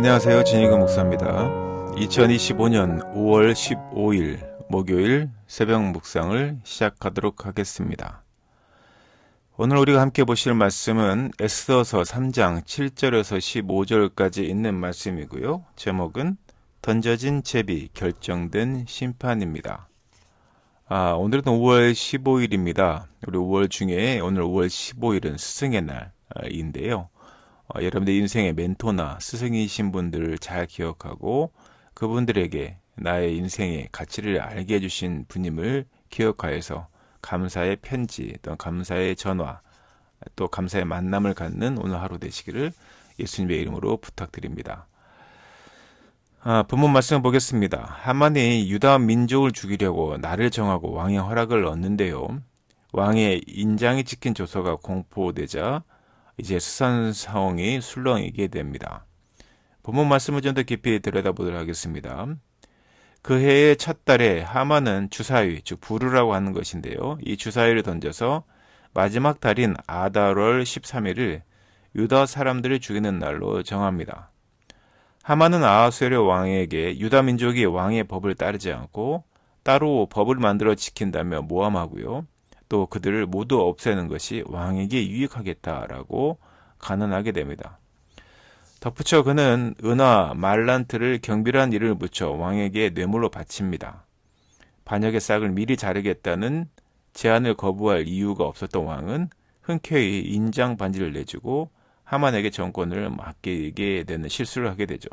안녕하세요. 진익은 목사입니다. 2025년 5월 15일 목요일 새벽 묵상을 시작하도록 하겠습니다. 오늘 우리가 함께 보실 말씀은 에스더서 3장 7절에서 15절까지 있는 말씀이고요. 제목은 던져진 제비 결정된 심판입니다. 오늘은 5월 15일입니다. 우리 5월 중에 오늘 5월 15일은 스승의 날인데요. 여러분들 인생의 멘토나 스승이신 분들을 잘 기억하고 그분들에게 나의 인생의 가치를 알게 해주신 분임을 기억하여서 감사의 편지, 또 감사의 전화, 또 감사의 만남을 갖는 오늘 하루 되시기를 예수님의 이름으로 부탁드립니다. 본문 말씀 보겠습니다. 하만이 유다 민족을 죽이려고 날을 정하고 왕의 허락을 얻는데요. 왕의 인장이 찍힌 조서가 공포되자 이제 수산 상황이 술렁이게 됩니다. 본문 말씀을 좀 더 깊이 들여다보도록 하겠습니다. 그 해의 첫 달에 하만은 주사위, 즉 부르라고 하는 것인데요. 이 주사위를 던져서 마지막 달인 아달월 13일을 유다 사람들을 죽이는 날로 정합니다. 하만은 아하수에르 왕에게 유다 민족이 왕의 법을 따르지 않고 따로 법을 만들어 지킨다며 모함하고요. 또 그들을 모두 없애는 것이 왕에게 유익하겠다라고 간언하게 됩니다. 덧붙여 그는 은화, 말란트를 경비란 이름을 붙여 왕에게 뇌물로 바칩니다. 반역의 싹을 미리 자르겠다는 제안을 거부할 이유가 없었던 왕은 흔쾌히 인장 반지를 내주고 하만에게 정권을 맡기게 되는 실수를 하게 되죠.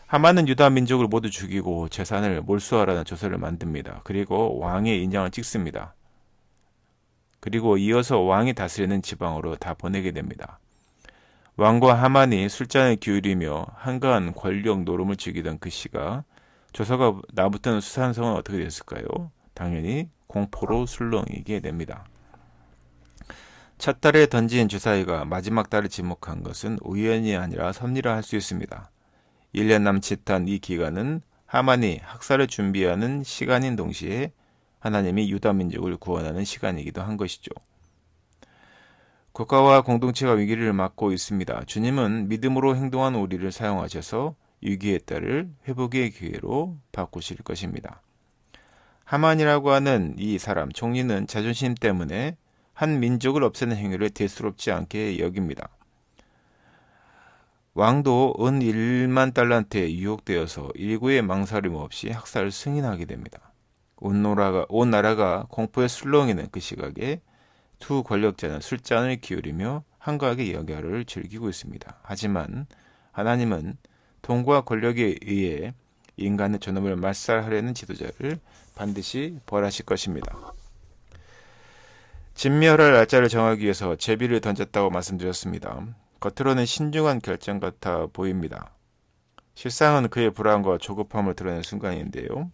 하만은 유다 민족을 모두 죽이고 재산을 몰수하라는 조서를 만듭니다. 그리고 왕의 인장을 찍습니다. 그리고 이어서 왕이 다스리는 지방으로 다 보내게 됩니다. 왕과 하만이 술잔을 기울이며 한가한 권력 노름을 즐기던 그 시가 조서가 나붙은 수산성은 어떻게 됐을까요? 당연히 공포로 술렁이게 됩니다. 첫 달에 던진 주사위가 마지막 달을 지목한 것은 우연이 아니라 섭리라 할 수 있습니다. 1년 남짓한 이 기간은 하만이 학살을 준비하는 시간인 동시에 하나님이 유다 민족을 구원하는 시간이기도 한 것이죠. 국가와 공동체가 위기를 맞고 있습니다. 주님은 믿음으로 행동한 우리를 사용하셔서 위기의 때를 회복의 기회로 바꾸실 것입니다. 하만이라고 하는 이 사람, 총리는 자존심 때문에 한 민족을 없애는 행위를 대수롭지 않게 여깁니다. 왕도 은 1만 달란트에 유혹되어서 일구의 망설임 없이 학살을 승인하게 됩니다. 온 나라가 공포에 술렁이는 그 시각에 두 권력자는 술잔을 기울이며 한가하게 여가를 즐기고 있습니다. 하지만 하나님은 돈과 권력에 의해 인간의 존엄을 말살하려는 지도자를 반드시 벌하실 것입니다. 진멸할 날짜를 정하기 위해서 제비를 던졌다고 말씀드렸습니다. 겉으로는 신중한 결정 같아 보입니다. 실상은 그의 불안과 조급함을 드러낸 순간인데요.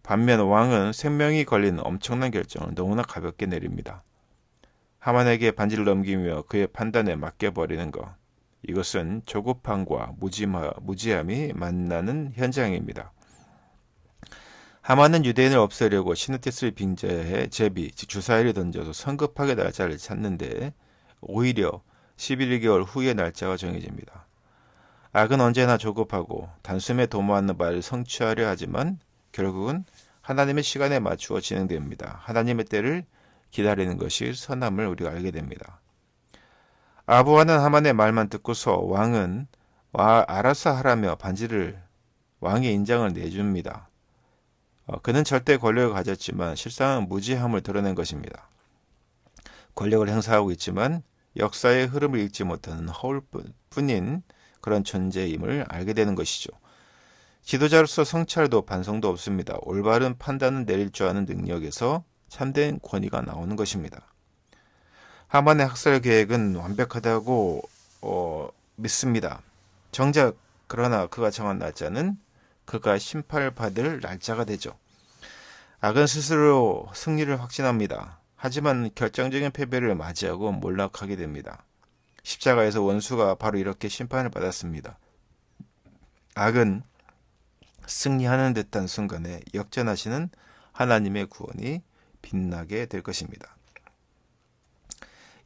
반면 왕은 생명이 걸린 엄청난 결정을 너무나 가볍게 내립니다. 하만에게 반지를 넘기며 그의 판단에 맡겨버리는 것. 이것은 조급함과 무지함이 만나는 현장입니다. 하만은 유대인을 없애려고 신의 뜻을 빙자해 제비, 즉 주사위를 던져서 성급하게 날짜를 찾는데 오히려 11개월 후의 날짜가 정해집니다. 악은 언제나 조급하고 단숨에 도모하는 바를 성취하려 하지만 결국은 하나님의 시간에 맞추어 진행됩니다. 하나님의 때를 기다리는 것이 선함을 우리가 알게 됩니다. 아부하는 하만의 말만 듣고서 왕은 알아서 하라며 왕의 인장을 내줍니다. 그는 절대 권력을 가졌지만 실상은 무지함을 드러낸 것입니다. 권력을 행사하고 있지만 역사의 흐름을 읽지 못하는 허울뿐인 그런 존재임을 알게 되는 것이죠. 지도자로서 성찰도 반성도 없습니다. 올바른 판단을 내릴 줄 아는 능력에서 참된 권위가 나오는 것입니다. 하만의 학살 계획은 완벽하다고 믿습니다. 정작 그러나 그가 정한 날짜는 그가 심판을 받을 날짜가 되죠. 악은 스스로 승리를 확신합니다. 하지만 결정적인 패배를 맞이하고 몰락하게 됩니다. 십자가에서 원수가 바로 이렇게 심판을 받았습니다. 악은 승리하는 듯한 순간에 역전하시는 하나님의 구원이 빛나게 될 것입니다.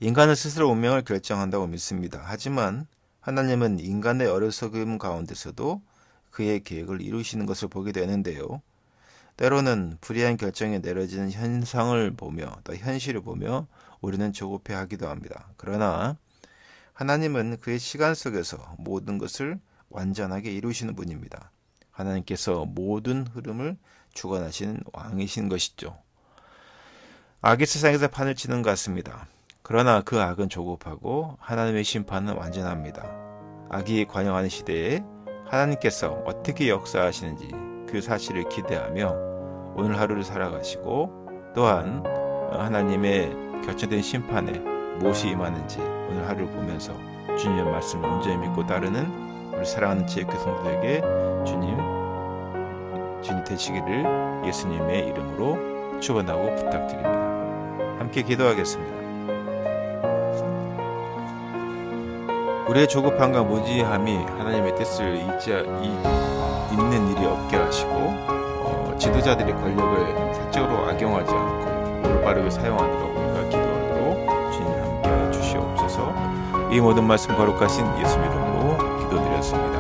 인간은 스스로 운명을 결정한다고 믿습니다. 하지만 하나님은 인간의 어리석음 가운데서도 그의 계획을 이루시는 것을 보게 되는데요. 때로는 불의한 결정이 내려지는 현상을 보며 또 현실을 보며 우리는 조급해하기도 합니다. 그러나 하나님은 그의 시간 속에서 모든 것을 완전하게 이루시는 분입니다. 하나님께서 모든 흐름을 주관하시는 왕이신 것이죠. 악이 세상에서 판을 치는 것 같습니다. 그러나 그 악은 조급하고 하나님의 심판은 완전합니다. 악이 관영하는 시대에 하나님께서 어떻게 역사하시는지 그 사실을 기대하며 오늘 하루를 살아가시고 또한 하나님의 결정된 심판에 무엇이 임하는지 오늘 하루를 보면서 주님의 말씀을 온전히 믿고 따르는 우리 사랑하는 지혜교 성도에게 주님 되시기를 예수님의 이름으로 축원하고 부탁드립니다. 함께 기도하겠습니다. 우리의 조급함과 무지함이 하나님의 뜻을 잊는 일이 없게 하시고 지도자들의 권력을 사적으로 악용하지 않고 올바르게 사용하도록 우리가 기도하도록 주님 함께 주시옵소서. 이 모든 말씀 거룩하신 예수 이름으로 기도드렸습니다.